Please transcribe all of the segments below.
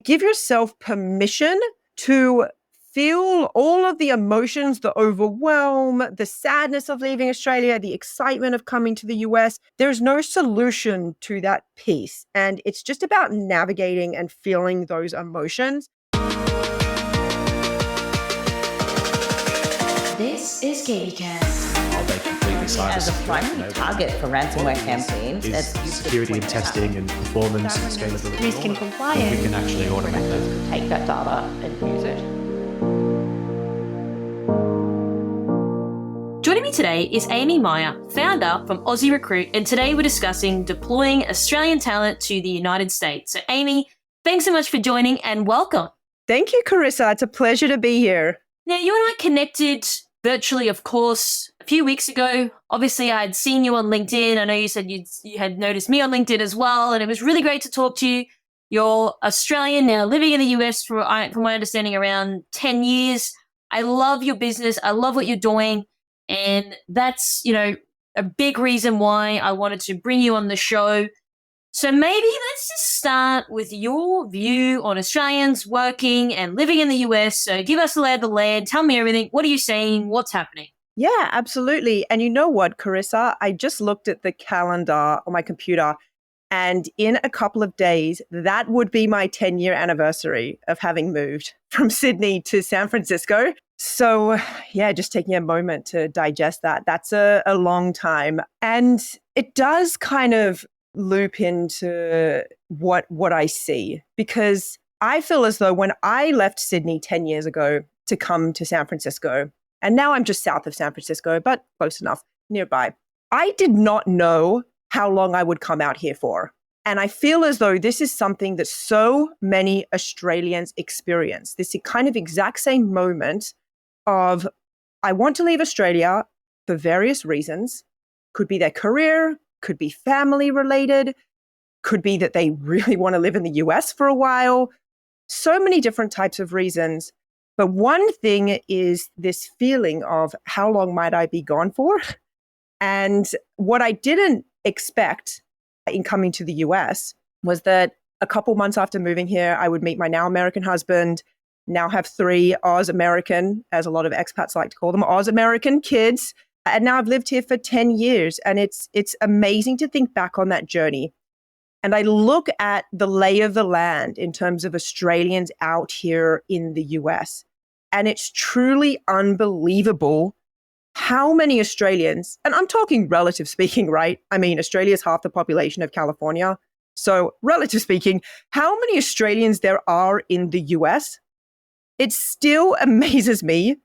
give yourself permission to feel all of the emotions, the overwhelm, the sadness of leaving Australia, the excitement of coming to the US. There's no solution to that piece. And it's just about navigating and feeling those emotions. This is KBcast. As a primary target for ransomware campaigns, is security and testing and performance and scalability. Risk and compliance. We can actually automate that. take that data and use it. Joining me today is Amy Meyer, founder from Aussie Recruit, and today we're discussing deploying Australian talent to the United States. So Amy, thanks so much for joining and welcome. Thank you, Carissa. It's a pleasure to be here. Now, you and I connected virtually, of course, a few weeks ago. Obviously, I had seen you on LinkedIn. I know you said you had noticed me on LinkedIn as well, and it was really great to talk to you. You're Australian now, living in the US for my understanding, around 10 years. I love your business. I love what you're doing. And that's, a big reason why I wanted to bring you on the show. So maybe let's just start with your view on Australians working and living in the US. So give us the lay of the land. Tell me everything. What are you seeing? What's happening? Yeah, absolutely. And you know what, Carissa? I just looked at the calendar on my computer, and in a couple of days, that would be my 10-year anniversary of having moved from Sydney to San Francisco. So yeah, just taking a moment to digest that. That's a long time. And it does kind of loop into what I see, because I feel as though when I left Sydney 10 years ago to come to San Francisco, and now I'm just south of San Francisco, but close enough, nearby, I did not know how long I would come out here for. And I feel as though this is something that so many Australians experience, this kind of exact same moment of, I want to leave Australia for various reasons. Could be their career, could be family related, could be that they really want to live in the US for a while. So many different types of reasons. But one thing is this feeling of, how long might I be gone for? And what I didn't expect in coming to the US was that a couple months after moving here, I would meet my now American husband, now have 3 Aus-American, as a lot of expats like to call them, Aus-American kids. And now I've lived here for 10 years, and it's amazing to think back on that journey. And I look at the lay of the land in terms of Australians out here in the US, and it's truly unbelievable how many Australians, and I'm talking relative speaking, right? I mean, Australia is half the population of California. So relative speaking, how many Australians there are in the US, it still amazes me.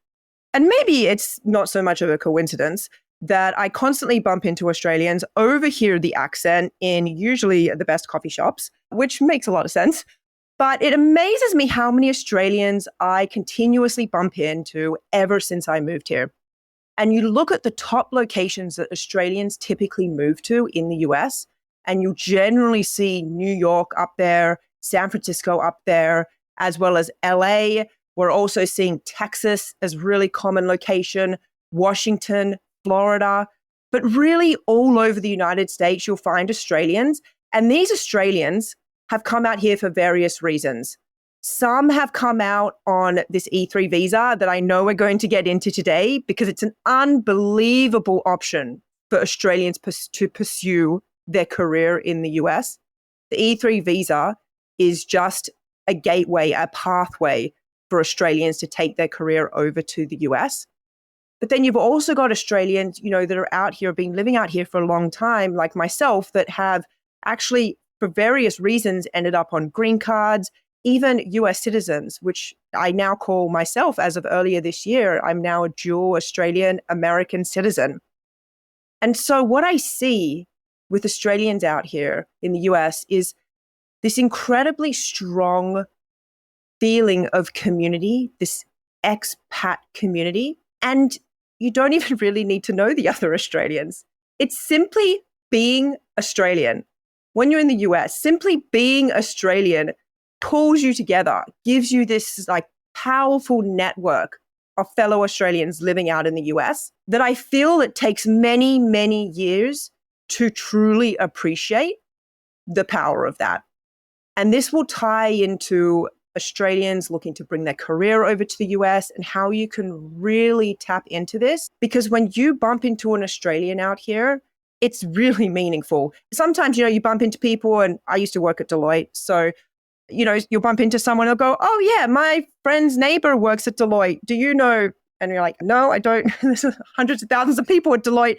And maybe it's not so much of a coincidence that I constantly bump into Australians, overhear the accent in usually the best coffee shops, which makes a lot of sense. But it amazes me how many Australians I continuously bump into ever since I moved here. And you look at the top locations that Australians typically move to in the US, and you generally see New York up there, San Francisco up there, as well as LA. We're also seeing Texas as really common location, Washington, Florida, but really all over the United States, you'll find Australians. And these Australians have come out here for various reasons. Some have come out on this E3 visa that I know we're going to get into today, because it's an unbelievable option for Australians to pursue their career in the US. The E3 visa is just a gateway, a pathway for Australians to take their career over to the US. But then you've also got Australians, that are out here, been living out here for a long time, like myself, that have actually, for various reasons, ended up on green cards, even US citizens, which I now call myself, as of earlier this year, I'm now a dual Australian American citizen. And so what I see with Australians out here in the US is this incredibly strong feeling of community, this expat community. And you don't even really need to know the other Australians. It's simply being Australian. When you're in the US, simply being Australian pulls you together, gives you this powerful network of fellow Australians living out in the US that I feel it takes many, many years to truly appreciate the power of that. And this will tie into Australians looking to bring their career over to the US and how you can really tap into this. Because when you bump into an Australian out here, it's really meaningful. Sometimes, you bump into people, and I used to work at Deloitte. So, you'll bump into someone, they'll go, oh yeah, my friend's neighbor works at Deloitte. Do you know? And you're like, no, I don't. There's hundreds of thousands of people at Deloitte.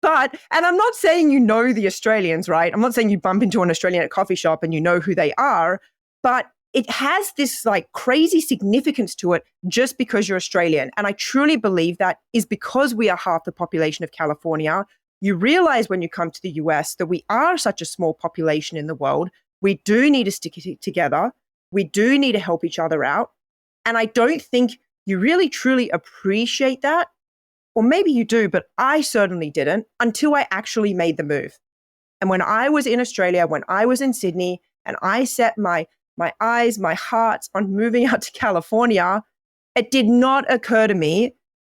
And I'm not saying you know the Australians, right? I'm not saying you bump into an Australian at a coffee shop and you know who they are, but it has this like crazy significance to it just because you're Australian. And I truly believe that is because we are half the population of California. You realize when you come to the US that we are such a small population in the world. We do need to stick together. We do need to help each other out. And I don't think you really truly appreciate that. Or maybe you do, but I certainly didn't until I actually made the move. And when I was in Australia, when I was in Sydney, and I set my eyes, my heart on moving out to California, it did not occur to me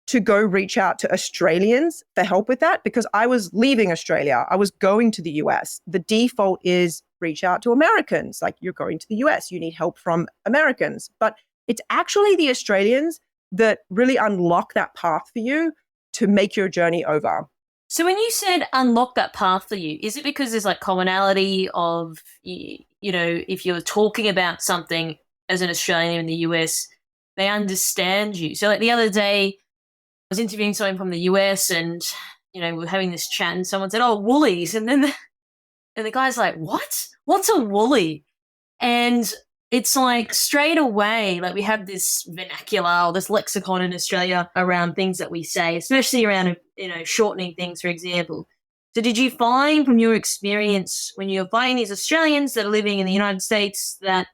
to go reach out to Australians for help with that because I was leaving Australia. I was going to the US. The default is reach out to Americans. Like, you're going to the US, you need help from Americans. But it's actually the Australians that really unlock that path for you to make your journey over. So when you said unlock that path for you, is it because there's like commonality of, if you're talking about something as an Australian in the US, they understand you? So like the other day, I was interviewing someone from the US and, we were having this chat and someone said, oh, woolies. And then the guy's like, what? What's a woolly? And it's like straight away, like we have this vernacular or this lexicon in Australia around things that we say, especially around, shortening things, for example. So did you find from your experience when you're finding these Australians that are living in the United States that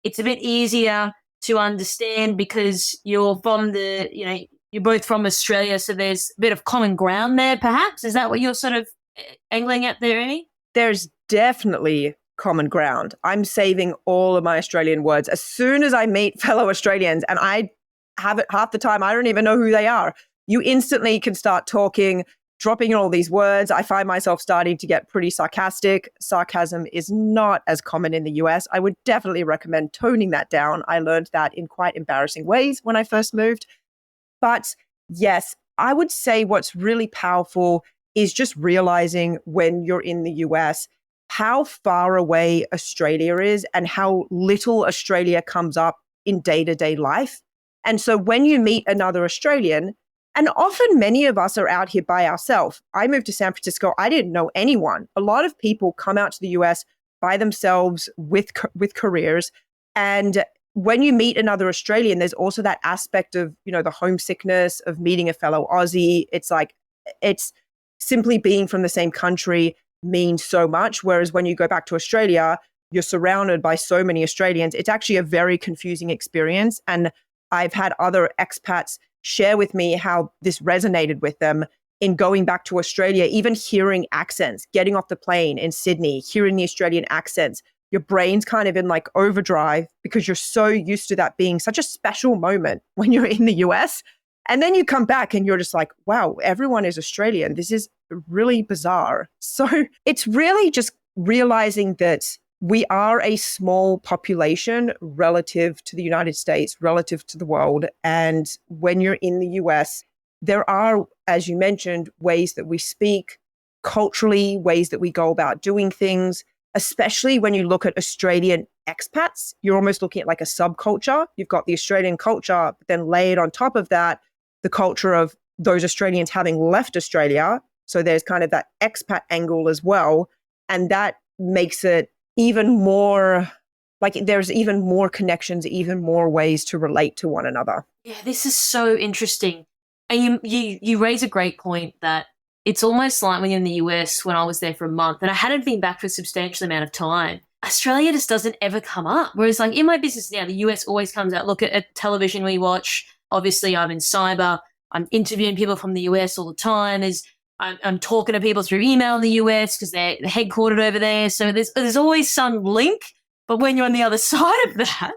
it's a bit easier to understand because you're from you're both from Australia, so there's a bit of common ground there, perhaps? Is that what you're sort of angling at there, Amy? There's definitely common ground. I'm saving all of my Australian words. As soon as I meet fellow Australians, and I have it half the time, I don't even know who they are. You instantly can start talking, dropping in all these words. I find myself starting to get pretty sarcastic. Sarcasm is not as common in the US. I would definitely recommend toning that down. I learned that in quite embarrassing ways when I first moved. But yes, I would say what's really powerful is just realizing when you're in the US how far away Australia is and how little Australia comes up in day-to-day life. And so when you meet another Australian, and often many of us are out here by ourselves. I moved to San Francisco. I didn't know anyone. A lot of people come out to the US by themselves with careers. And when you meet another Australian, there's also that aspect of, the homesickness of meeting a fellow Aussie. It's simply being from the same country means so much. Whereas when you go back to Australia, you're surrounded by so many Australians. It's actually a very confusing experience. And I've had other expats share with me how this resonated with them in going back to Australia, even hearing accents, getting off the plane in Sydney, hearing the Australian accents. Your brain's kind of in like overdrive because you're so used to that being such a special moment when you're in the US. And then you come back and you're just like, wow, everyone is Australian. This is really bizarre. So it's really just realizing that we are a small population relative to the United States, relative to the world. And when you're in the US, there are, as you mentioned, ways that we speak culturally, ways that we go about doing things, especially when you look at Australian expats. You're almost looking at like a subculture. You've got the Australian culture, but then layered on top of that, the culture of those Australians having left Australia. So there's kind of that expat angle as well. And that makes it even more, like there's even more connections, even more ways to relate to one another. Yeah, this is so interesting. And you raise a great point that it's almost like when you're in the US, when I was there for a month and I hadn't been back for a substantial amount of time, Australia just doesn't ever come up. Whereas like in my business now, the US always comes out. Look at television we watch. Obviously, I'm in cyber. I'm interviewing people from the US all the time. I'm talking to people through email in the US because they're headquartered over there. So there's always some link. But when you're on the other side of that,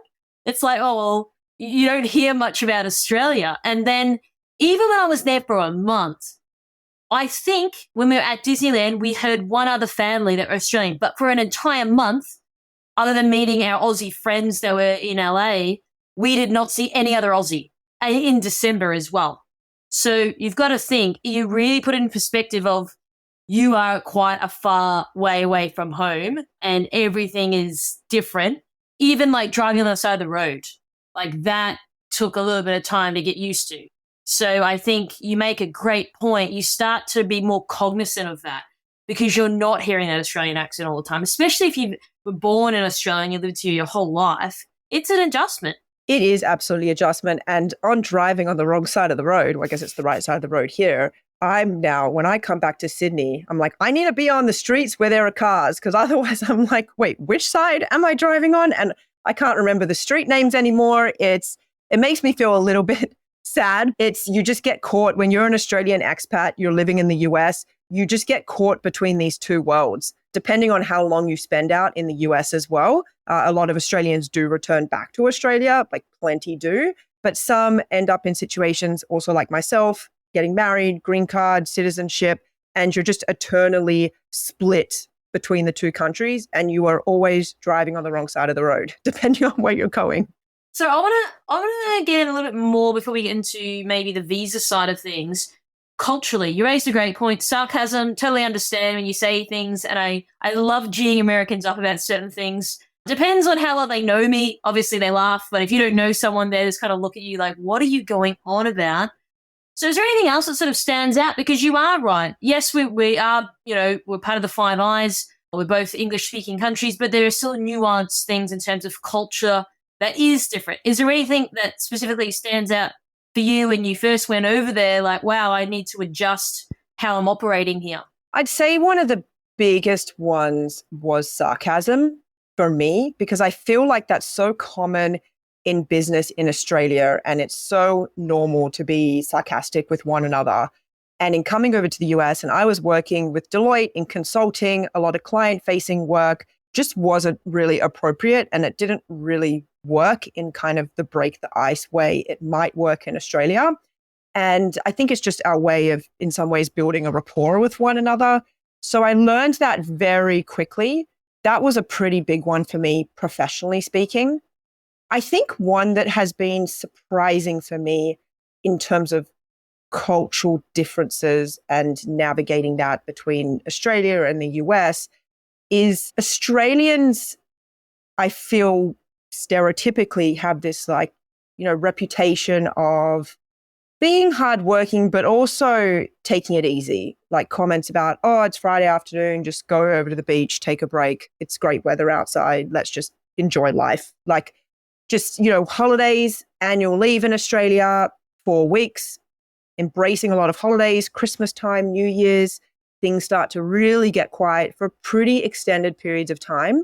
it's like, oh, well, you don't hear much about Australia. And then even when I was there for a month, I think when we were at Disneyland, we heard one other family that were Australian. But for an entire month, other than meeting our Aussie friends that were in LA, we did not see any other Aussie in December as well. So you've got to think, you really put it in perspective of you are quite a far way away from home and everything is different. Even like driving on the side of the road, like that took a little bit of time to get used to. So I think you make a great point. You start to be more cognizant of that because you're not hearing that Australian accent all the time, especially if you were born in Australia and you lived here your whole life. It's an adjustment. It is absolutely adjustment. And on driving on the wrong side of the road, well, I guess it's the right side of the road here, I'm now, when I come back to Sydney, I'm like, I need to be on the streets where there are cars because otherwise I'm like, wait, which side am I driving on? And I can't remember the street names anymore. It makes me feel a little bit sad. You just get caught when you're an Australian expat, you're living in the US, you just get caught between these two worlds. Depending on how long you spend out in the US as well, a lot of Australians do return back to Australia, like plenty do, but some end up in situations also like myself, getting married, green card, citizenship, and you're just eternally split between the two countries and you are always driving on the wrong side of the road, depending on where you're going. So I want to get in a little bit more before we get into maybe the visa side of things. Culturally, you raised a great point. Sarcasm, totally understand when you say things, and I love geeing Americans up about certain things. Depends on how well they know me. Obviously, they laugh, but if you don't know someone, they just kind of look at you like, what are you going on about? So is there anything else that sort of stands out? Because you are right. Yes, we are, we're part of the Five Eyes. We're both English-speaking countries, but there are still nuanced things in terms of culture that is different. Is there anything that specifically stands out for you when you first went over there? Like, wow, I need to adjust how I'm operating here. I'd say one of the biggest ones was sarcasm for me, because I feel like that's so common in business in Australia, and it's so normal to be sarcastic with one another. And in coming over to the US, and I was working with Deloitte in consulting, a lot of client-facing work just wasn't really appropriate, and it didn't really work in kind of the break the ice way it might work in Australia. And I think it's just our way of, in some ways, building a rapport with one another. So I learned that very quickly. That was a pretty big one for me, professionally speaking. I think one that has been surprising for me in terms of cultural differences and navigating that between Australia and the US is Australians, I feel, stereotypically have this reputation of being hardworking, but also taking it easy. Like comments about, oh, it's Friday afternoon, just go over to the beach, take a break. It's great weather outside. Let's just enjoy life. Like just, holidays, annual leave in Australia, 4 weeks, embracing a lot of holidays, Christmas time, New Year's, things start to really get quiet for pretty extended periods of time.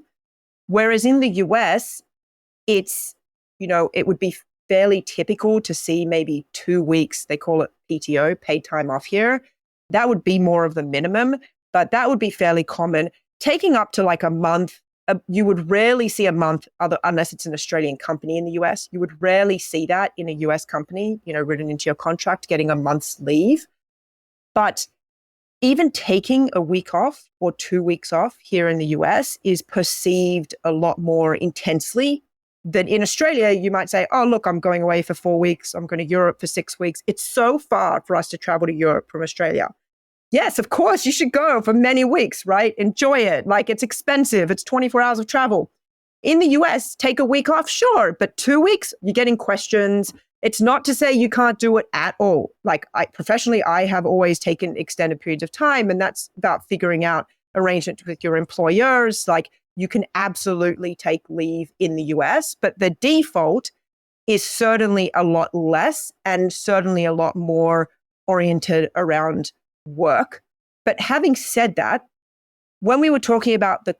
Whereas in the US, it's, it would be fairly typical to see maybe 2 weeks, they call it PTO, paid time off here. That would be more of the minimum, but that would be fairly common. Taking up to like a month, you would rarely see a month unless it's an Australian company in the US. You would rarely see that in a US company, written into your contract, getting a month's leave. But even taking a week off or 2 weeks off here in the US is perceived a lot more intensely than in Australia. You might say, oh, look, I'm going away for 4 weeks. I'm going to Europe for 6 weeks. It's so far for us to travel to Europe from Australia. Yes, of course, you should go for many weeks, right? Enjoy it. Like, it's expensive. It's 24 hours of travel. In the US, take a week off, sure, but 2 weeks, you're getting questions. It's not to say you can't do it at all. Like, professionally, I have always taken extended periods of time, and that's about figuring out arrangements with your employers. Like, you can absolutely take leave in the US, but the default is certainly a lot less and certainly a lot more oriented around work. But having said that, when we were talking about the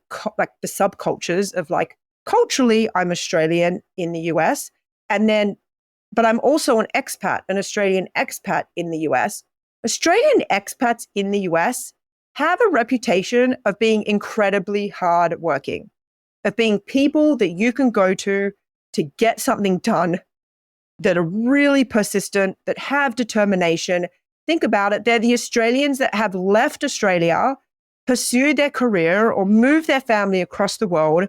subcultures of like, culturally, I'm Australian in the US, but I'm also an expat, an Australian expat in the US. Australian expats in the US have a reputation of being incredibly hardworking, of being people that you can go to get something done, that are really persistent, that have determination. Think about it. They're the Australians that have left Australia, pursued their career or moved their family across the world,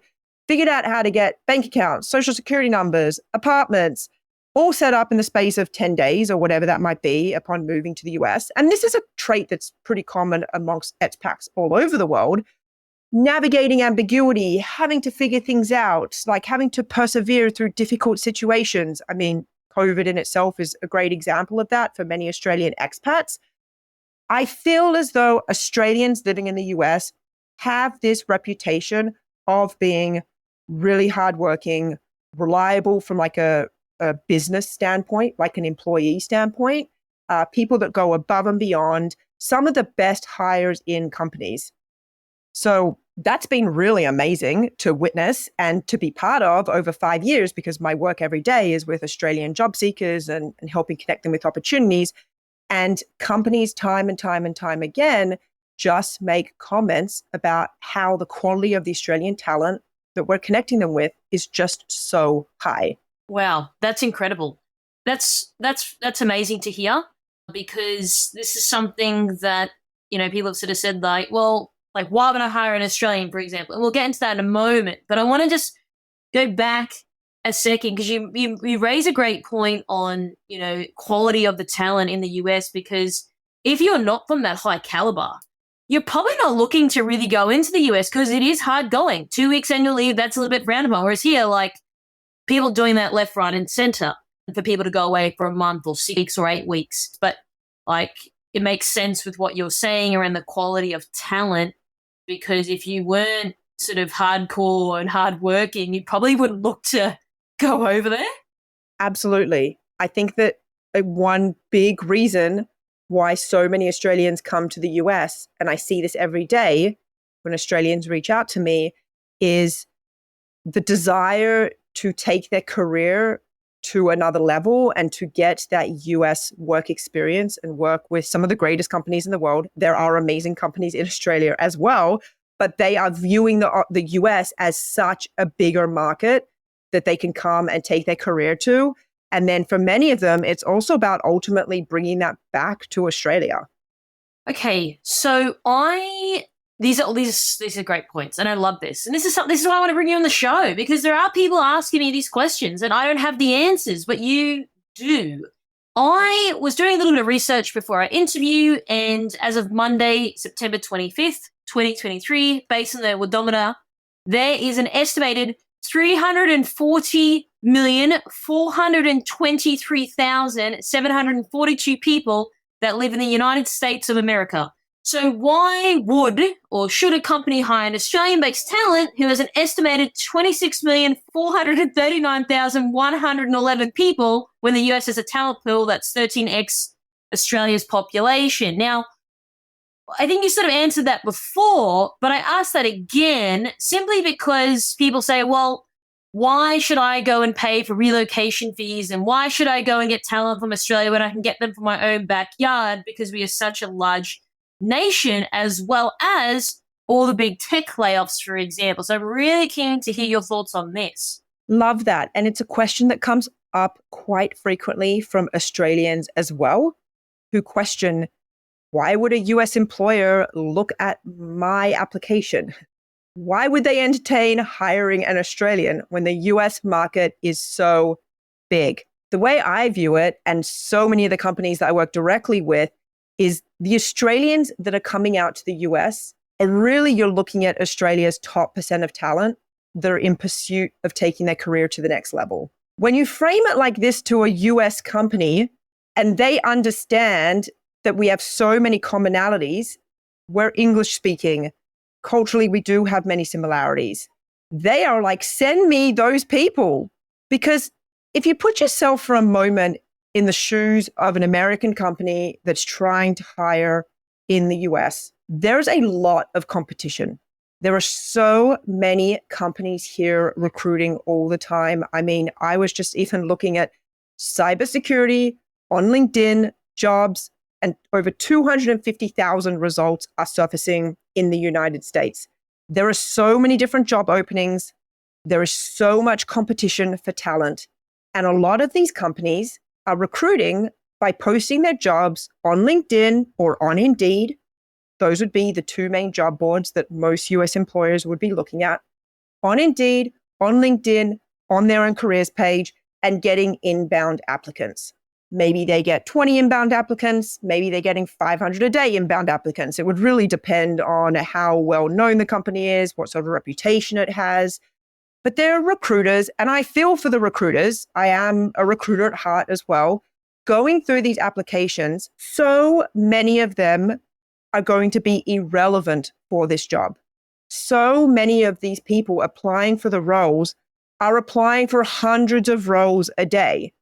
figured out how to get bank accounts, social security numbers, apartments, all set up in the space of 10 days or whatever that might be upon moving to the US. And this is a trait that's pretty common amongst expats all over the world. Navigating ambiguity, having to figure things out, like having to persevere through difficult situations. I mean, COVID in itself is a great example of that for many Australian expats. I feel as though Australians living in the US have this reputation of being really hardworking, reliable from like a business standpoint, like an employee standpoint, people that go above and beyond, some of the best hires in companies. So that's been really amazing to witness and to be part of over 5 years, because my work every day is with Australian job seekers and helping connect them with opportunities. And companies time and time again just make comments about how the quality of the Australian talent that we're connecting them with is just so high. Wow, that's incredible. That's amazing to hear, because this is something that, people have sort of said like, well, like, why would I hire an Australian, for example? And we'll get into that in a moment. But I want to just go back a second, because you raise a great point on, quality of the talent in the US, because if you're not from that high caliber, you're probably not looking to really go into the US, because it is hard going. 2 weeks annual leave, that's a little bit roundabout. Whereas here, like, people doing that left, right, and center, and for people to go away for a month or 6 weeks or 8 weeks. But like, it makes sense with what you're saying around the quality of talent, because if you weren't sort of hardcore and hardworking, you probably wouldn't look to go over there. Absolutely. I think that one big reason why so many Australians come to the US, and I see this every day when Australians reach out to me, is the desire to take their career to another level and to get that US work experience and work with some of the greatest companies in the world. There are amazing companies in Australia as well, but they are viewing the US as such a bigger market that they can come and take their career to. And then for many of them, it's also about ultimately bringing that back to Australia. Okay, so these are great points, and I love this. And this is why I want to bring you on the show, because there are people asking me these questions, and I don't have the answers, but you do. I was doing a little bit of research before our interview, and as of Monday, September 25th, 2023, based on the Worldometer, there is an estimated 340,423,742 people that live in the United States of America. So why would or should a company hire an Australian-based talent who has an estimated 26,439,111 people when the US has a talent pool that's 13x Australia's population? Now, I think you sort of answered that before, but I asked that again simply because people say, well, why should I go and pay for relocation fees, and why should I go and get talent from Australia when I can get them from my own backyard, because we are such a large nation, as well as all the big tech layoffs, for example. So I'm really keen to hear your thoughts on this. Love that. And it's a question that comes up quite frequently from Australians as well, who question, why would a US employer look at my application? Why would they entertain hiring an Australian when the US market is so big? The way I view it, and so many of the companies that I work directly with, is the Australians that are coming out to the US, and really you're looking at Australia's top % of talent that are in pursuit of taking their career to the next level. When you frame it like this to a US company, and they understand that we have so many commonalities, we're English speaking, culturally we do have many similarities. They are like, send me those people. Because if you put yourself for a moment in the shoes of an American company that's trying to hire in the US, there's a lot of competition. There are so many companies here recruiting all the time. I mean, I was just even looking at cybersecurity on LinkedIn, jobs, and over 250,000 results are surfacing in the United States. There are so many different job openings. There is so much competition for talent. And a lot of these companies are recruiting by posting their jobs on LinkedIn or on Indeed. Those would be the two main job boards that most US employers would be looking at. On Indeed on LinkedIn, on their own careers page, and getting inbound applicants. Maybe they get 20 inbound applicants. Maybe they're getting 500 a day inbound applicants. It would really depend on how well known the company is, what sort of reputation it has. But there are recruiters, and I feel for the recruiters. I am a recruiter at heart as well. Going through these applications, so many of them are going to be irrelevant for this job. So many of these people applying for the roles are applying for hundreds of roles a day.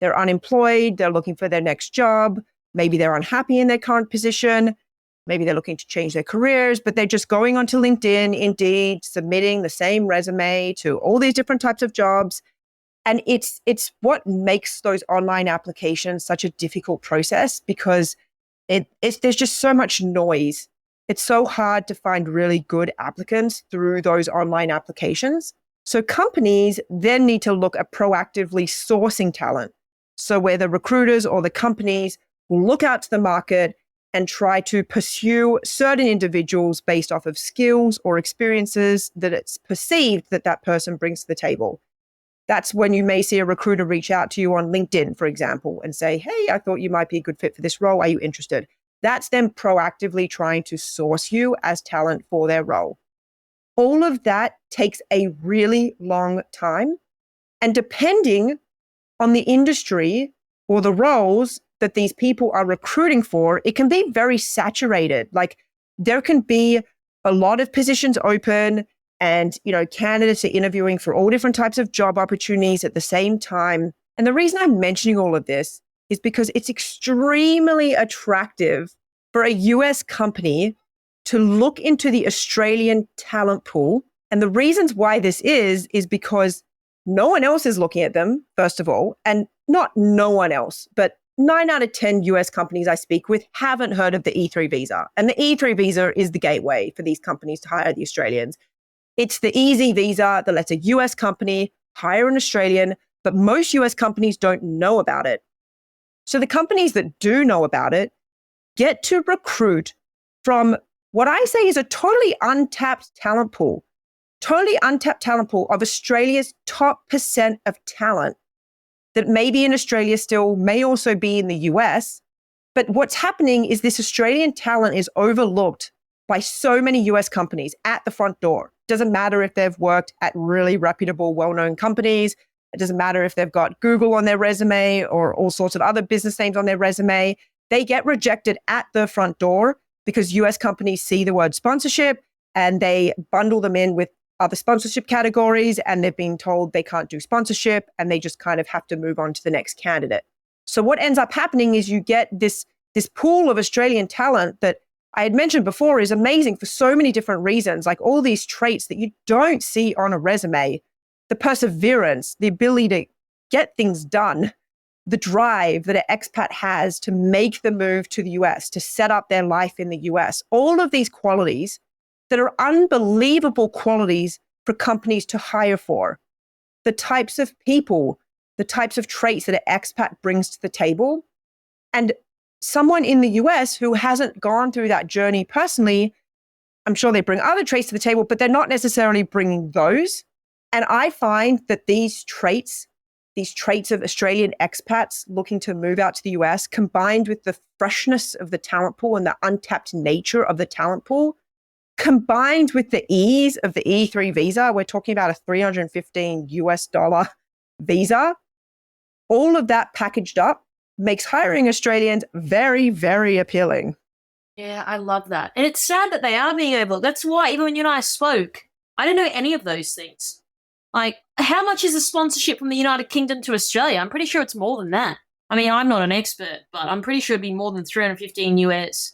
They're unemployed, they're looking for their next job, maybe they're unhappy in their current position, maybe they're looking to change their careers, but they're just going onto LinkedIn, Indeed, submitting the same resume to all these different types of jobs. And it's what makes those online applications such a difficult process, because there's just so much noise. It's so hard to find really good applicants through those online applications. So companies then need to look at proactively sourcing talent. So where the recruiters or the companies will look out to the market and try to pursue certain individuals based off of skills or experiences that it's perceived that that person brings to the table. That's when you may see a recruiter reach out to you on LinkedIn, for example, and say, hey, I thought you might be a good fit for this role. Are you interested? That's them proactively trying to source you as talent for their role. All of that takes a really long time. And depending on the industry or the roles that these people are recruiting for, it can be very saturated. Like there can be a lot of positions open, and, candidates are interviewing for all different types of job opportunities at the same time. And the reason I'm mentioning all of this is because it's extremely attractive for a US company to look into the Australian talent pool. And the reasons why this is because no one else is looking at them, first of all, and not no one else, but 9 out of 10 US companies I speak with haven't heard of the E3 visa. And the E3 visa is the gateway for these companies to hire the Australians. It's the easy visa that lets a US company hire an Australian, but most US companies don't know about it. So the companies that do know about it get to recruit from what I say is a totally untapped talent pool of Australia's top % of talent that may be in Australia still, may also be in the US. But what's happening is this Australian talent is overlooked by so many US companies at the front door. Doesn't matter if they've worked at really reputable, well-known companies. It doesn't matter if they've got Google on their resume or all sorts of other business names on their resume. They get rejected at the front door because US companies see the word sponsorship and they bundle them in with other sponsorship categories, and they've been told they can't do sponsorship and they just kind of have to move on to the next candidate. So what ends up happening is you get this pool of Australian talent that I had mentioned before is amazing for so many different reasons, like all these traits that you don't see on a resume, the perseverance, the ability to get things done, the drive that an expat has to make the move to the US, to set up their life in the US, all of these qualities that are unbelievable qualities for companies to hire for. The types of people, the types of traits that an expat brings to the table. And someone in the US who hasn't gone through that journey personally, I'm sure they bring other traits to the table, but they're not necessarily bringing those. And I find that these traits of Australian expats looking to move out to the US, combined with the freshness of the talent pool and the untapped nature of the talent pool, combined with the ease of the E3 visa, we're talking about a $315 visa, all of that packaged up makes hiring Australians very, very appealing. Yeah, I love that. And it's sad that they are being able. That's why even when you and I spoke, I didn't know any of those things. Like, how much is a sponsorship from the United Kingdom to Australia? I'm pretty sure it's more than that. I mean, I'm not an expert, but I'm pretty sure it'd be more than 315 US.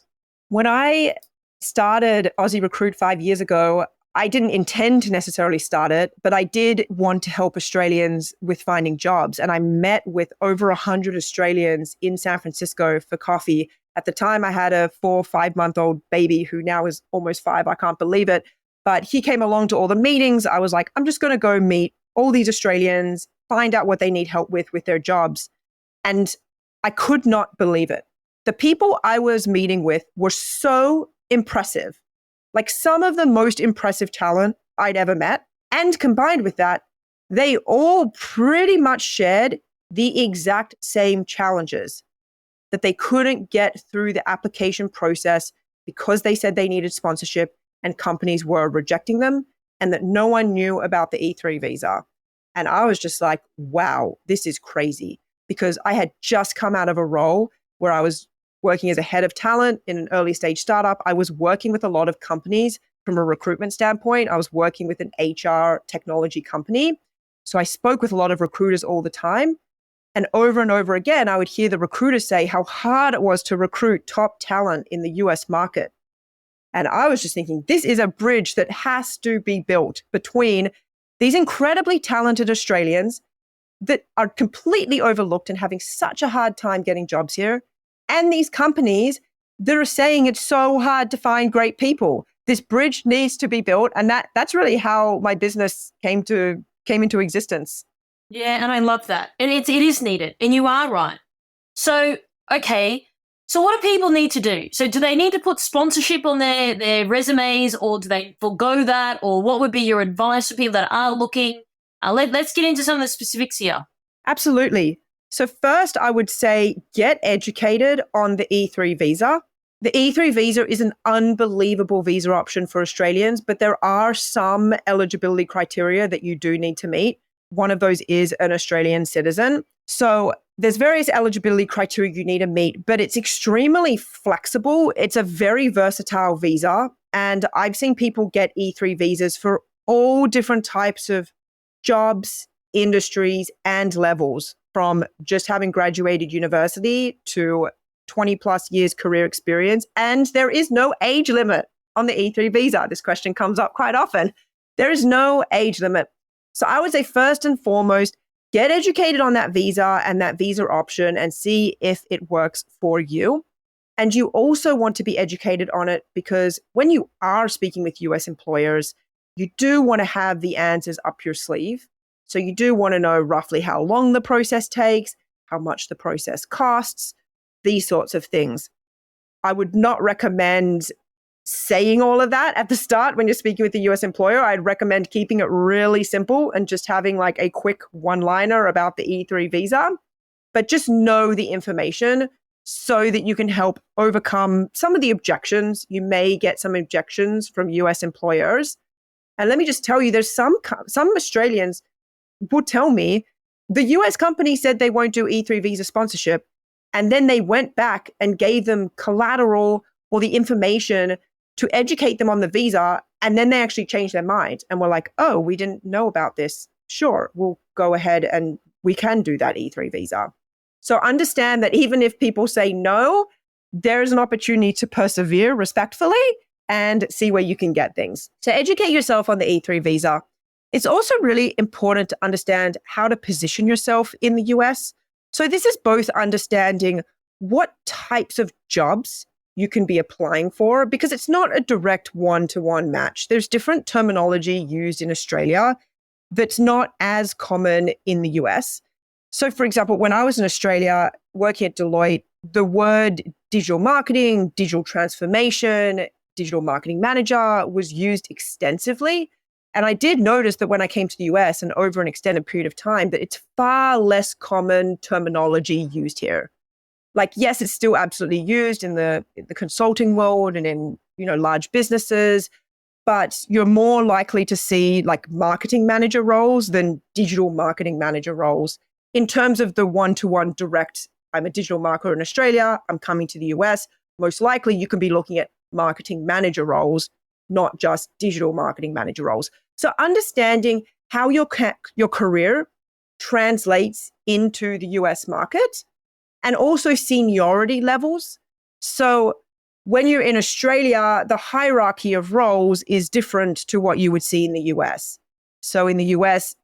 When I started Aussie Recruit 5 years ago, I didn't intend to necessarily start it, but I did want to help Australians with finding jobs. And I met with over 100 Australians in San Francisco for coffee. At the time, I had a 4 or 5 month old baby who now is almost 5. I can't believe it. But he came along to all the meetings. I was like, I'm just going to go meet all these Australians, find out what they need help with their jobs. And I could not believe it. The people I was meeting with were so impressive, like some of the most impressive talent I'd ever met. And combined with that, they all pretty much shared the exact same challenges, that they couldn't get through the application process because they said they needed sponsorship and companies were rejecting them, and that no one knew about the E3 visa. And I was just like, wow, this is crazy, because I had just come out of a role where I was working as a head of talent in an early stage startup. I was working with a lot of companies from a recruitment standpoint. I was working with an HR technology company. So I spoke with a lot of recruiters all the time. And over again, I would hear the recruiters say how hard it was to recruit top talent in the US market. And I was just thinking, this is a bridge that has to be built between these incredibly talented Australians that are completely overlooked and having such a hard time getting jobs here, and these companies that are saying it's so hard to find great people. This bridge needs to be built. And that's really how my business came into existence. Yeah, and I love that. And it is needed. And you are right. So, okay. So what do people need to do? So do they need to put sponsorship on their resumes, or do they forgo that? Or what would be your advice for people that are looking? Let's get into some of the specifics here. Absolutely. So first, I would say get educated on the E3 visa. The E3 visa is an unbelievable visa option for Australians, but there are some eligibility criteria that you do need to meet. One of those is an Australian citizen. So there's various eligibility criteria you need to meet, but it's extremely flexible. It's a very versatile visa. And I've seen people get E3 visas for all different types of jobs, industries, and levels, from just having graduated university to 20 plus years career experience. And there is no age limit on the E3 visa. This question comes up quite often. There is no age limit. So I would say first and foremost, get educated on that visa and that visa option and see if it works for you. And you also want to be educated on it because when you are speaking with US employers, you do want to have the answers up your sleeve. So you do want to know roughly how long the process takes, how much the process costs, these sorts of things. I would not recommend saying all of that at the start when you're speaking with the US employer. I'd recommend keeping it really simple and just having like a quick one-liner about the E3 visa, but just know the information so that you can help overcome some of the objections. You may get some objections from US employers. And let me just tell you, there's some Australians will tell me the US company said they won't do E3 visa sponsorship, and then they went back and gave them collateral or the information to educate them on the visa, and then they actually changed their mind and were like, oh, we didn't know about this. Sure, we'll go ahead and we can do that E3 visa. So understand that even if people say no, there's an opportunity to persevere respectfully and see where you can get things. So educate yourself on the E3 visa. It's also really important to understand how to position yourself in the US. So this is both understanding what types of jobs you can be applying for, because it's not a direct one-to-one match. There's different terminology used in Australia that's not as common in the US. So for example, when I was in Australia working at Deloitte, the word digital marketing, digital transformation, digital marketing manager was used extensively. And I did notice that when I came to the US and over an extended period of time, that it's far less common terminology used here. Like, yes, it's still absolutely used in the consulting world and in, large businesses, but you're more likely to see like marketing manager roles than digital marketing manager roles in terms of the one-to-one direct. I'm a digital marketer in Australia, I'm coming to the US. Most likely you can be looking at marketing manager roles, not just digital marketing manager roles. So understanding how your career translates into the US market, and also seniority levels. So when you're in Australia, the hierarchy of roles is different to what you would see in the US. So in the US,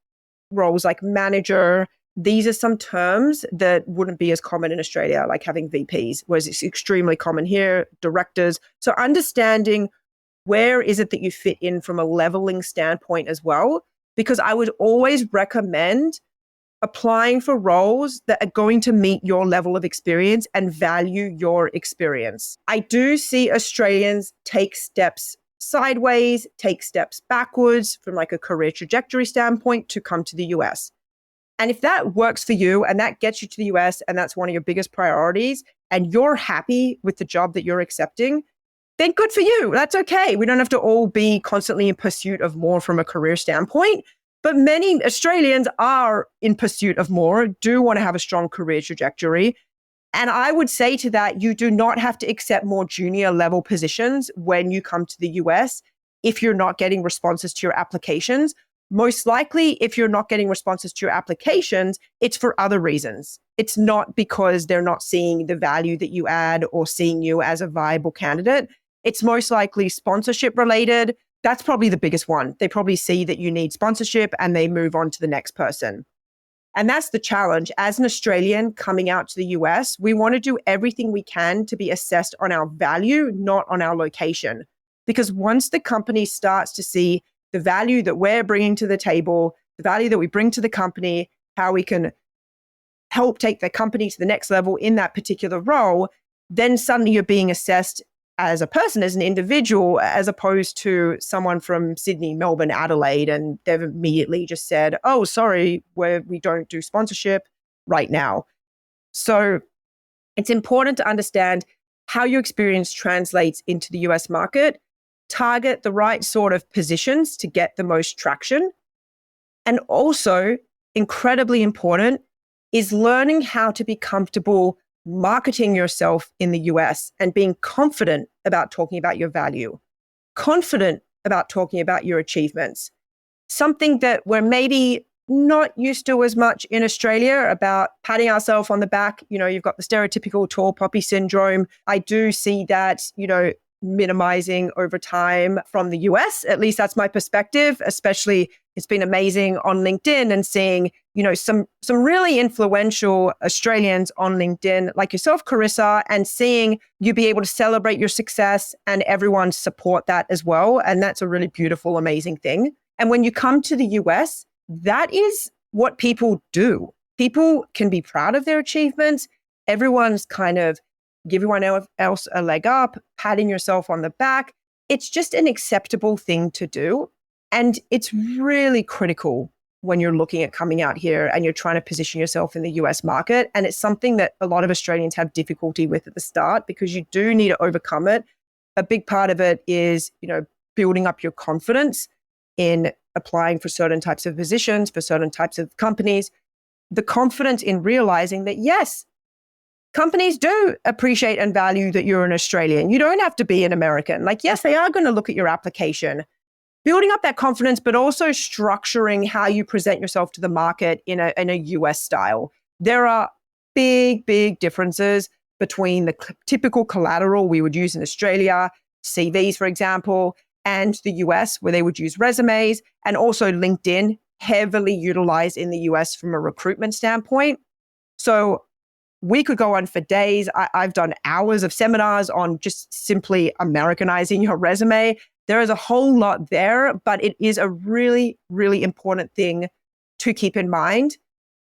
roles like manager, these are some terms that wouldn't be as common in Australia, like having VPs, whereas it's extremely common here, directors. So understanding where is it that you fit in from a leveling standpoint as well, because I would always recommend applying for roles that are going to meet your level of experience and value your experience. I do see Australians take steps sideways, take steps backwards from like a career trajectory standpoint to come to the US. And if that works for you and that gets you to the US and that's one of your biggest priorities and you're happy with the job that you're accepting, then good for you. That's okay. We don't have to all be constantly in pursuit of more from a career standpoint. But many Australians are in pursuit of more, do want to have a strong career trajectory. And I would say to that, you do not have to accept more junior level positions when you come to the US if you're not getting responses to your applications. Most likely, if you're not getting responses to your applications, it's for other reasons. It's not because they're not seeing the value that you add or seeing you as a viable candidate. It's most likely sponsorship related. That's probably the biggest one. They probably see that you need sponsorship and they move on to the next person. And that's the challenge. As an Australian coming out to the US, we want to do everything we can to be assessed on our value, not on our location. Because once the company starts to see the value that we're bringing to the table, the value that we bring to the company, how we can help take the company to the next level in that particular role, then suddenly you're being assessed as a person, as an individual, as opposed to someone from Sydney, Melbourne, Adelaide, and they've immediately just said, oh, sorry, we don't do sponsorship right now. So it's important to understand how your experience translates into the US market, target the right sort of positions to get the most traction. And also, incredibly important, is learning how to be comfortable marketing yourself in the US and being confident about talking about your value, confident about talking about your achievements. Something that we're maybe not used to as much in Australia about patting ourselves on the back. You know, you've got the stereotypical tall poppy syndrome. I do see that, minimizing over time from the US. At least that's my perspective, especially it's been amazing on LinkedIn and seeing, some really influential Australians on LinkedIn like yourself, Carissa, and seeing you be able to celebrate your success and everyone support that as well. And that's a really beautiful, amazing thing. And when you come to the US, that is what people do. People can be proud of their achievements. Everyone's kind of give everyone else a leg up, patting yourself on the back. It's just an acceptable thing to do. And it's really critical when you're looking at coming out here and you're trying to position yourself in the US market. And it's something that a lot of Australians have difficulty with at the start because you do need to overcome it. A big part of it is, building up your confidence in applying for certain types of positions, for certain types of companies. The confidence in realizing that, yes, companies do appreciate and value that you're an Australian. You don't have to be an American. Yes, they are going to look at your application. Building up that confidence, but also structuring how you present yourself to the market in a US style. There are big, big differences between the typical collateral we would use in Australia, CVs, for example, and the US, where they would use resumes, and also LinkedIn, heavily utilized in the US from a recruitment standpoint. So we could go on for days. I've done hours of seminars on just simply Americanizing your resume. There is a whole lot there, but it is a really, really important thing to keep in mind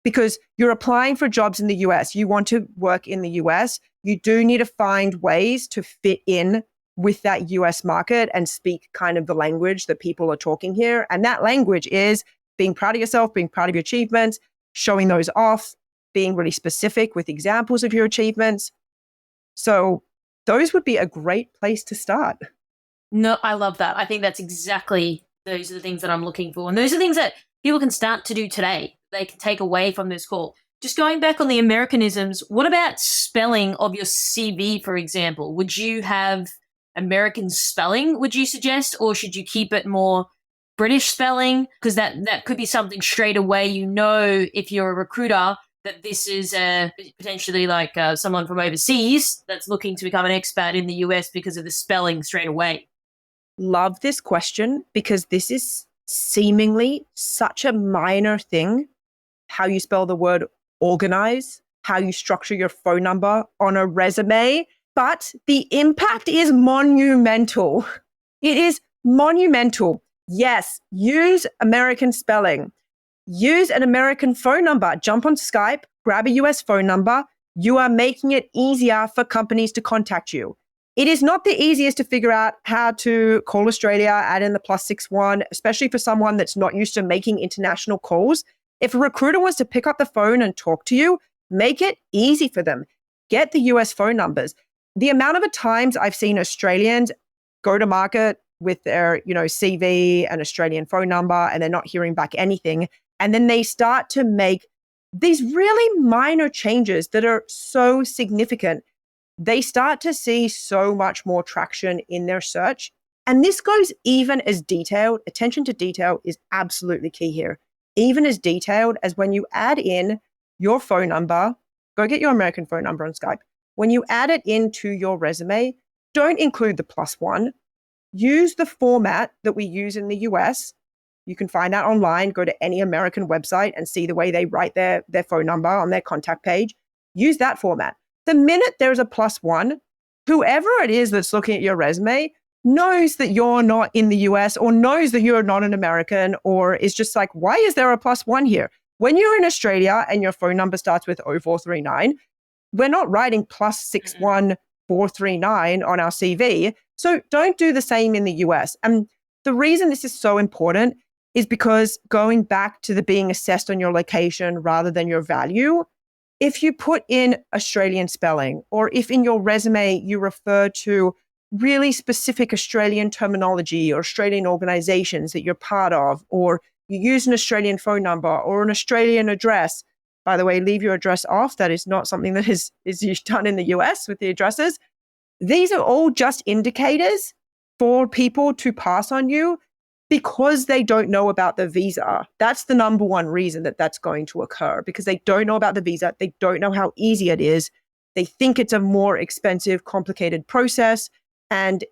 because you're applying for jobs in the US. You want to work in the US. You do need to find ways to fit in with that US market and speak kind of the language that people are talking here. And that language is being proud of yourself, being proud of your achievements, showing those off, being really specific with examples of your achievements. So those would be a great place to start. No, I love that. I think that's exactly, those are the things that I'm looking for. And those are things that people can start to do today. They can take away from this call. Just going back on the Americanisms, what about spelling of your CV, for example? Would you have American spelling, would you suggest, or should you keep it more British spelling? Because that could be something straight away, if you're a recruiter, that this is potentially someone from overseas that's looking to become an expat in the US because of the spelling straight away. Love this question because this is seemingly such a minor thing, how you spell the word organize, how you structure your phone number on a resume, but the impact is monumental. It is monumental. Yes, use American spelling. Use an American phone number. Jump on Skype, grab a US phone number. You are making it easier for companies to contact you. It is not the easiest to figure out how to call Australia, add in the +61, especially for someone that's not used to making international calls. If a recruiter wants to pick up the phone and talk to you, make it easy for them. Get the US phone numbers. The amount of times I've seen Australians go to market with their, CV and Australian phone number, and they're not hearing back anything. And then they start to make these really minor changes that are so significant. They start to see so much more traction in their search. And this goes even as detailed. Attention to detail is absolutely key here. Even as detailed as when you add in your phone number, go get your American phone number on Skype. When you add it into your resume, don't include the +1. Use the format that we use in the US. You can find that online. Go to any American website and see the way they write their phone number on their contact page. Use that format. The minute there's a +1, whoever it is that's looking at your resume knows that you're not in the US or knows that you're not an American, or is just like, why is there a +1 here? When you're in Australia and your phone number starts with 0439, we're not writing +61439 on our CV. So don't do the same in the US. And the reason this is so important is because going back to the being assessed on your location rather than your value, if you put in Australian spelling, or if in your resume you refer to really specific Australian terminology or Australian organizations that you're part of, or you use an Australian phone number or an Australian address, by the way, leave your address off. That is not something that is done in the US with the addresses. These are all just indicators for people to pass on you because they don't know about the visa. That's the number one reason that that's going to occur, because they don't know about the visa. They don't know how easy it is. They think it's a more expensive, complicated process, and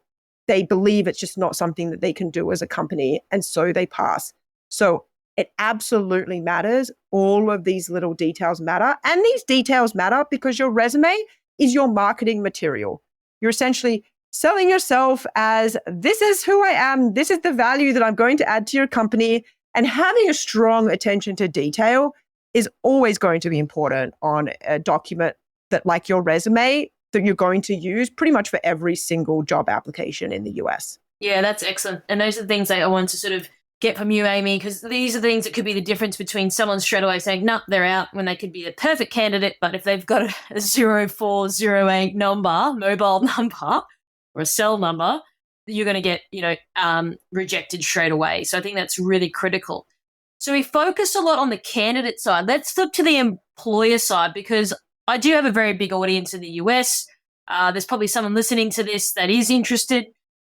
they believe it's just not something that they can do as a company, and so they pass. So it absolutely matters. All of these little details matter, and these details matter because your resume is your marketing material. You're essentially selling yourself as, this is who I am, this is the value that I'm going to add to your company, and having a strong attention to detail is always going to be important on a document that, like your resume, that you're going to use pretty much for every single job application in the US. Yeah, that's excellent. And those are the things that I want to sort of get from you, Amy, because these are things that could be the difference between someone straight away saying, no, they're out, when they could be a perfect candidate. But if they've got a 0408 number, mobile number, or a cell number, you're going to get, rejected straight away. So I think that's really critical. So we focus a lot on the candidate side. Let's flip to the employer side, because I do have a very big audience in the US. There's probably someone listening to this that is interested.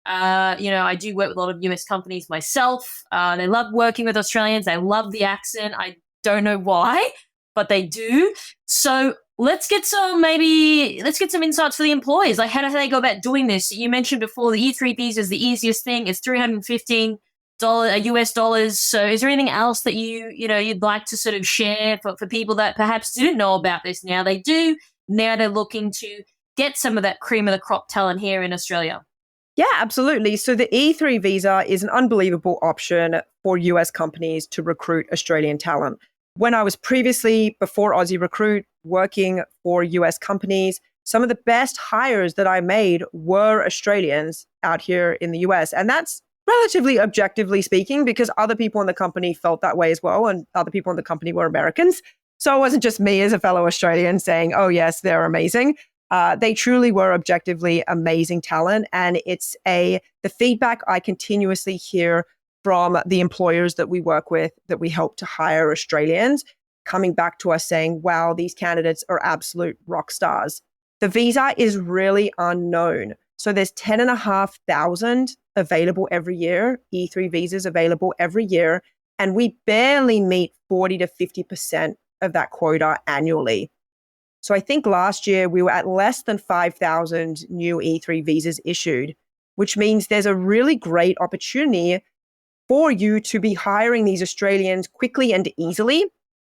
I do work with a lot of US companies myself. They love working with Australians. They love the accent. I don't know why, but they do. So let's get some insights for the employees. Like, how do they go about doing this? You mentioned before the E3 visa is the easiest thing. It's $315 US dollars. So is there anything else that you'd like to sort of share for people that perhaps didn't know about this? Now they do. Now they're looking to get some of that cream of the crop talent here in Australia. Yeah, absolutely. So the E3 visa is an unbelievable option for US companies to recruit Australian talent. When I was previously, before Aussie Recruit, working for US companies, some of the best hires that I made were Australians out here in the US. And that's relatively objectively speaking, because other people in the company felt that way as well, and other people in the company were Americans. So it wasn't just me as a fellow Australian saying, oh yes, they're amazing. They truly were objectively amazing talent. And it's the feedback I continuously hear from the employers that we work with, that we help to hire Australians, coming back to us saying, wow, these candidates are absolute rock stars. The visa is really unknown. So there's 10,500 available every year, E3 visas available every year, and we barely meet 40 to 50% of that quota annually. So I think last year we were at less than 5,000 new E3 visas issued, which means there's a really great opportunity for you to be hiring these Australians quickly and easily.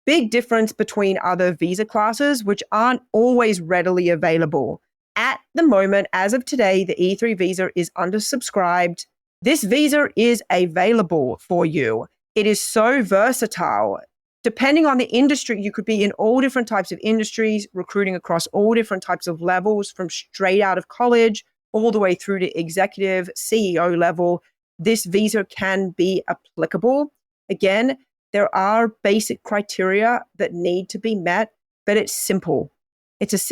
Big difference between other visa classes, which aren't always readily available. At the moment, as of today, the E3 visa is undersubscribed. This visa is available for you. It is so versatile. Depending on the industry, you could be in all different types of industries, recruiting across all different types of levels, from straight out of college all the way through to executive, CEO level, this visa can be applicable. Again, there are basic criteria that need to be met, but it's simple. It's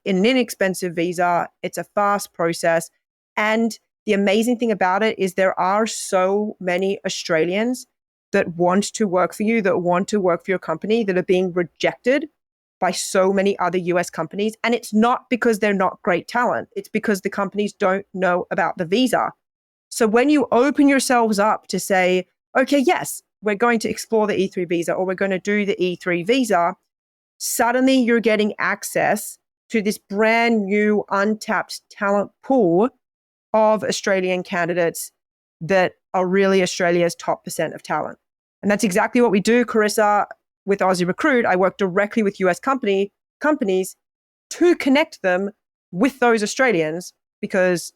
an inexpensive visa. It's a fast process. And the amazing thing about it is there are so many Australians that want to work for you, that want to work for your company, that are being rejected by so many other US companies. And it's not because they're not great talent. It's because the companies don't know about the visa. So when you open yourselves up to say, okay, yes, we're going to explore the E3 visa, or we're going to do the E3 visa, suddenly you're getting access to this brand new untapped talent pool of Australian candidates that are really Australia's top % of talent. And that's exactly what we do, Carissa, with Aussie Recruit. I work directly with US companies to connect them with those Australians, because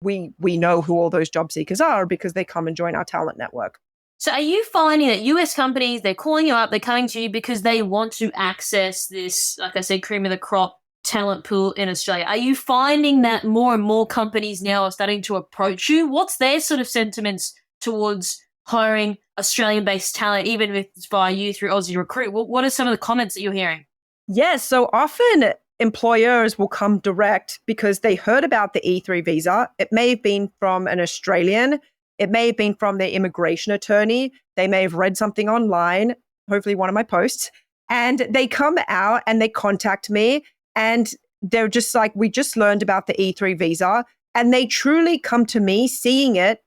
we know who all those job seekers are, because they come and join our talent network. So are you finding that US companies, they're calling you up, they're coming to you because they want to access this, like I said, cream of the crop talent pool in Australia? Are you finding that more and more companies now are starting to approach you? What's their sort of sentiments towards hiring Australian-based talent, even if it's via you through Aussie Recruit? What are some of the comments that you're hearing? Yes, so often employers will come direct because they heard about the E3 visa. It may have been from an Australian. It may have been from their immigration attorney. They may have read something online, hopefully one of my posts, and they come out and they contact me, and they're just like, we just learned about the E3 visa, and they truly come to me seeing it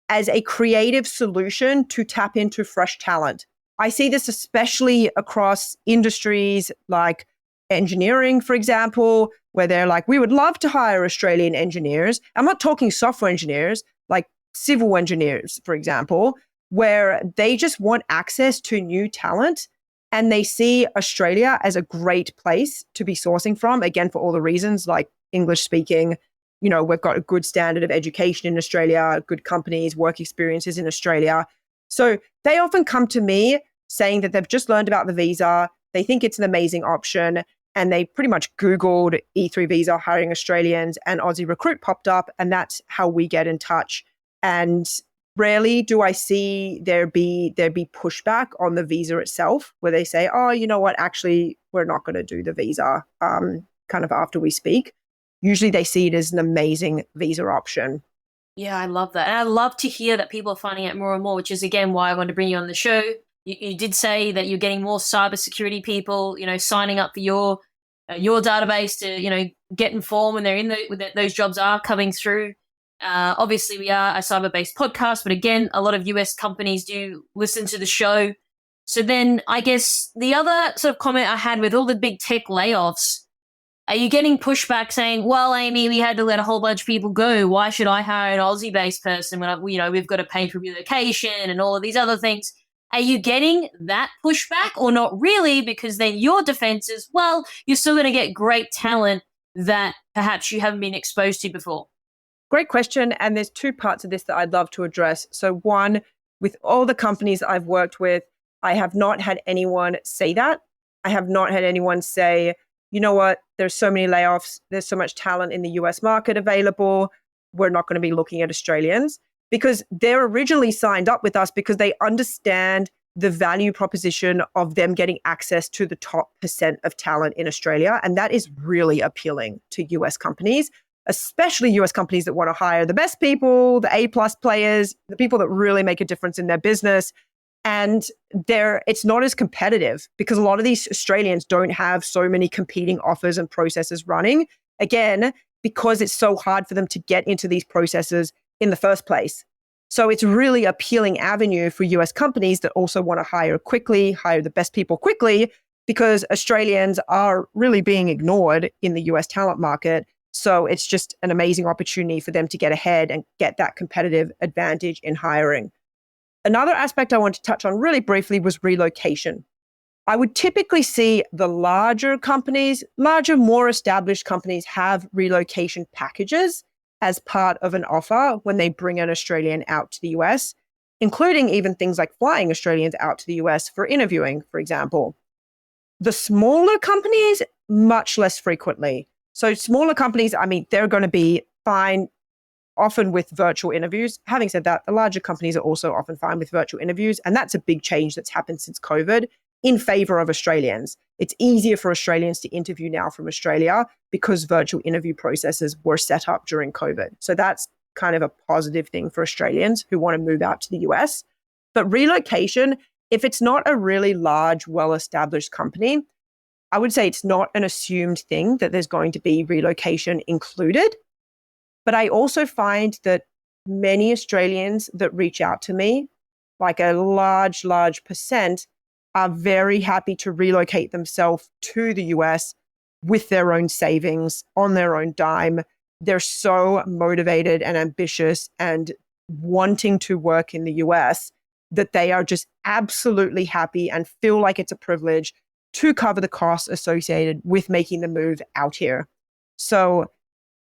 as a creative solution to tap into fresh talent. I see this especially across industries like engineering, for example, where they're like, we would love to hire Australian engineers. I'm not talking software engineers, like civil engineers, for example, where they just want access to new talent, and they see Australia as a great place to be sourcing from, again, for all the reasons like English speaking. You know, we've got a good standard of education in Australia, good companies, work experiences in Australia. So they often come to me saying that they've just learned about the visa. They think it's an amazing option, and they pretty much Googled E3 visa hiring Australians, and Aussie Recruit popped up, and that's how we get in touch. And rarely do I see there be pushback on the visa itself, where they say, oh, you know what, actually, we're not going to do the visa kind of after we speak. Usually they see it as an amazing visa option. Yeah, I love that. And I love to hear that people are finding it more and more, which is, again, why I wanted to bring you on the show. You did say that you're getting more cybersecurity people, signing up for your database to, get informed when they're in those jobs are coming through. Obviously, we are a cyber-based podcast, but again, a lot of US companies do listen to the show. So then I guess the other sort of comment I had with all the big tech layoffs, are you getting pushback saying, well, Amy, we had to let a whole bunch of people go. Why should I hire an Aussie-based person when we've got to pay for relocation and all of these other things? Are you getting that pushback, or not really? Because then your defense is, well, you're still going to get great talent that perhaps you haven't been exposed to before. Great question. And there's two parts of this that I'd love to address. So one, with all the companies I've worked with, I have not had anyone say that. I have not had anyone say, you know what, there's so many layoffs, there's so much talent in the US market available, we're not going to be looking at Australians. Because they're originally signed up with us because they understand the value proposition of them getting access to the top % of talent in Australia. And that is really appealing to US companies, especially US companies that want to hire the best people, the A+ players, the people that really make a difference in their business. And it's not as competitive because a lot of these Australians don't have so many competing offers and processes running. Again, because it's so hard for them to get into these processes in the first place. So it's really appealing avenue for US companies that also want to hire quickly, hire the best people quickly, because Australians are really being ignored in the US talent market. So it's just an amazing opportunity for them to get ahead and get that competitive advantage in hiring. Another aspect I want to touch on really briefly was relocation. I would typically see the larger, more established companies have relocation packages as part of an offer when they bring an Australian out to the US, including even things like flying Australians out to the US for interviewing, for example. The smaller companies, much less frequently. So smaller companies, they're going to be fine often with virtual interviews. Having said that, the larger companies are also often fine with virtual interviews. And that's a big change that's happened since COVID in favor of Australians. It's easier for Australians to interview now from Australia because virtual interview processes were set up during COVID. So that's kind of a positive thing for Australians who want to move out to the US. But relocation, if it's not a really large, well-established company, I would say it's not an assumed thing that there's going to be relocation included. But I also find that many Australians that reach out to me, like a large percent, are very happy to relocate themselves to the US with their own savings, on their own dime. They're so motivated and ambitious and wanting to work in the US that they are just absolutely happy and feel like it's a privilege to cover the costs associated with making the move out here. So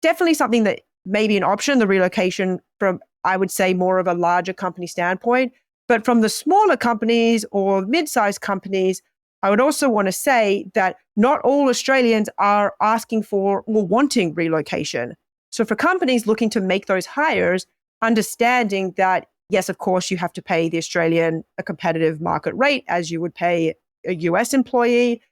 definitely something that may be an option, the relocation from, I would say, more of a larger company standpoint. But from the smaller companies or mid-sized companies, I would also want to say that not all Australians are asking for or wanting relocation. So for companies looking to make those hires, understanding that, yes, of course, you have to pay the Australian a competitive market rate as you would pay a US employee,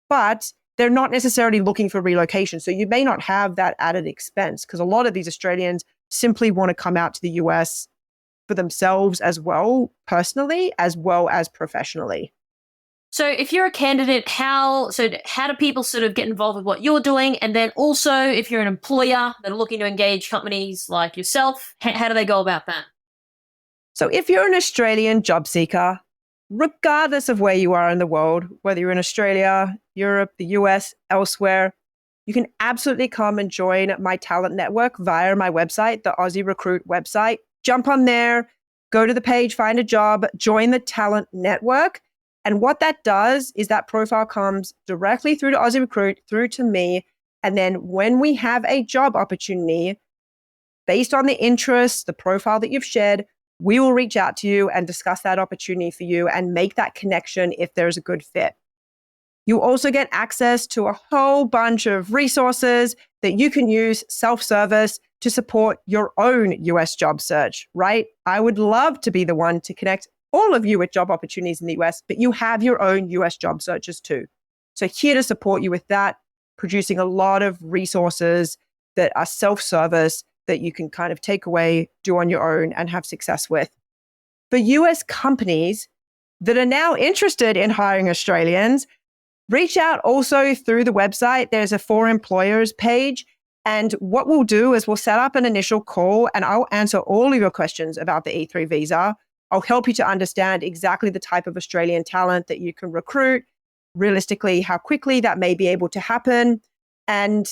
but they're not necessarily looking for relocation. So you may not have that added expense because a lot of these Australians simply want to come out to the US for themselves as well, personally, as well as professionally. So if you're a candidate, how do people sort of get involved with what you're doing? And then also, if you're an employer that are looking to engage companies like yourself, how do they go about that? So if you're an Australian job seeker, regardless of where you are in the world, whether you're in Australia, Europe, the US, elsewhere, you can absolutely come and join my talent network via my website, the Aussie Recruit website. Jump on there, go to the page, find a job, join the talent network. And what that does is that profile comes directly through to Aussie Recruit, through to me. And then when we have a job opportunity, based on the interest, the profile that you've shared, we will reach out to you and discuss that opportunity for you and make that connection if there's a good fit. You also get access to a whole bunch of resources that you can use self-service to support your own US job search, right? I would love to be the one to connect all of you with job opportunities in the US, but you have your own US job searches too. So here to support you with that, producing a lot of resources that are self-service that you can kind of take away, do on your own, and have success with. For US companies that are now interested in hiring Australians, reach out also through the website. There's a For Employers page. And what we'll do is we'll set up an initial call and I'll answer all of your questions about the E3 visa. I'll help you to understand exactly the type of Australian talent that you can recruit, realistically, how quickly that may be able to happen. And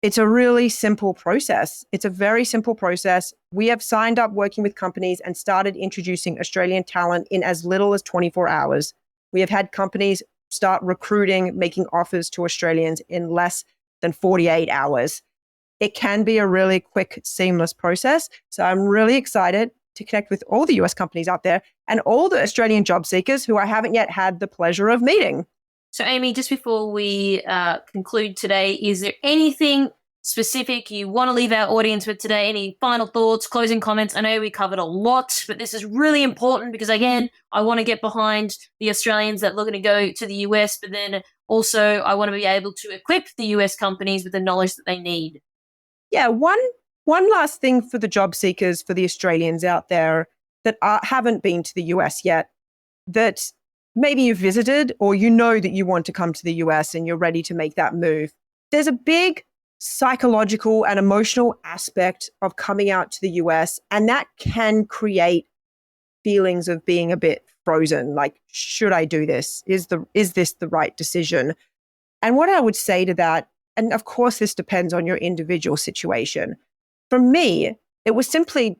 it's a really simple process. It's a very simple process. We have signed up working with companies and started introducing Australian talent in as little as 24 hours. We have had companies start recruiting, making offers to Australians in less than 48 hours. It can be a really quick, seamless process. So I'm really excited to connect with all the US companies out there and all the Australian job seekers who I haven't yet had the pleasure of meeting. So Amy, just before we conclude today, is there anything specific you want to leave our audience with today? Any final thoughts, closing comments? I know we covered a lot, but this is really important because, again, I want to get behind the Australians that are looking to go to the US, but then also I want to be able to equip the US companies with the knowledge that they need. Yeah, one last thing for the job seekers, for the Australians out there that haven't been to the US yet, that maybe you've visited or you know that you want to come to the US and you're ready to make that move. There's a big psychological and emotional aspect of coming out to the US, and that can create feelings of being a bit frozen, like, should I do this? Is this the right decision? And what I would say to that, and of course this depends on your individual situation. For me, it was simply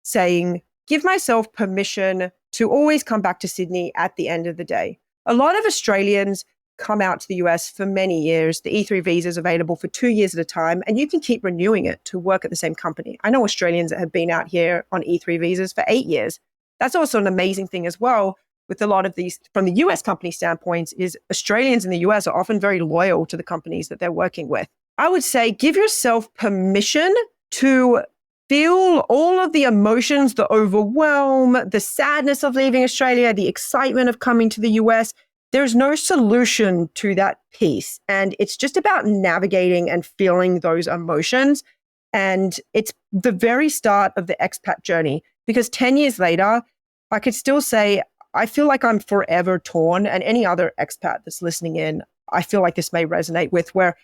saying, give myself permission to always come back to Sydney at the end of the day. A lot of Australians come out to the US for many years. The E3 visa is available for 2 years at a time, and you can keep renewing it to work at the same company. I know Australians that have been out here on E3 visas for 8 years. That's also an amazing thing as well with a lot of these, from the US company standpoints, is Australians in the US are often very loyal to the companies that they're working with. I would say give yourself permission to feel all of the emotions, the overwhelm, the sadness of leaving Australia, the excitement of coming to the US. There's no solution to that piece. And it's just about navigating and feeling those emotions. And it's the very start of the expat journey, because 10 years later, I could still say, I feel like I'm forever torn. And any other expat that's listening in, I feel like this may resonate with, where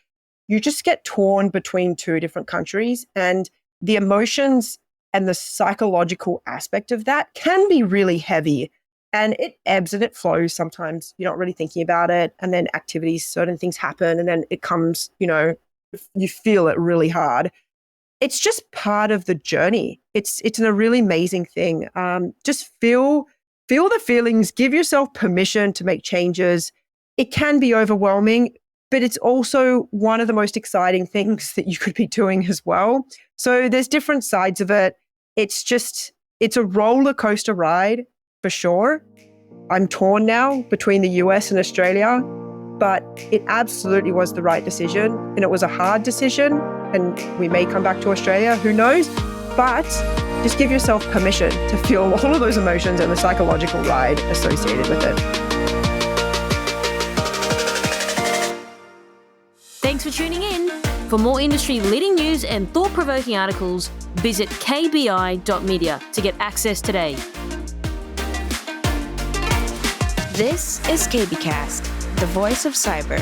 you just get torn between two different countries, and the emotions and the psychological aspect of that can be really heavy, and it ebbs and it flows. Sometimes you're not really thinking about it, and then activities, certain things happen, and then it comes, you feel it really hard. It's just part of the journey. It's a really amazing thing. Just feel the feelings, give yourself permission to make changes. It can be overwhelming, but it's also one of the most exciting things that you could be doing as well. So there's different sides of it. It's a roller coaster ride for sure. I'm torn now between the US and Australia, but it absolutely was the right decision. And it was a hard decision, and we may come back to Australia, who knows? But just give yourself permission to feel all of those emotions and the psychological ride associated with it. Thanks for tuning in. For more industry-leading news and thought-provoking articles, visit kbi.media to get access today. This is KBcast, the voice of cyber.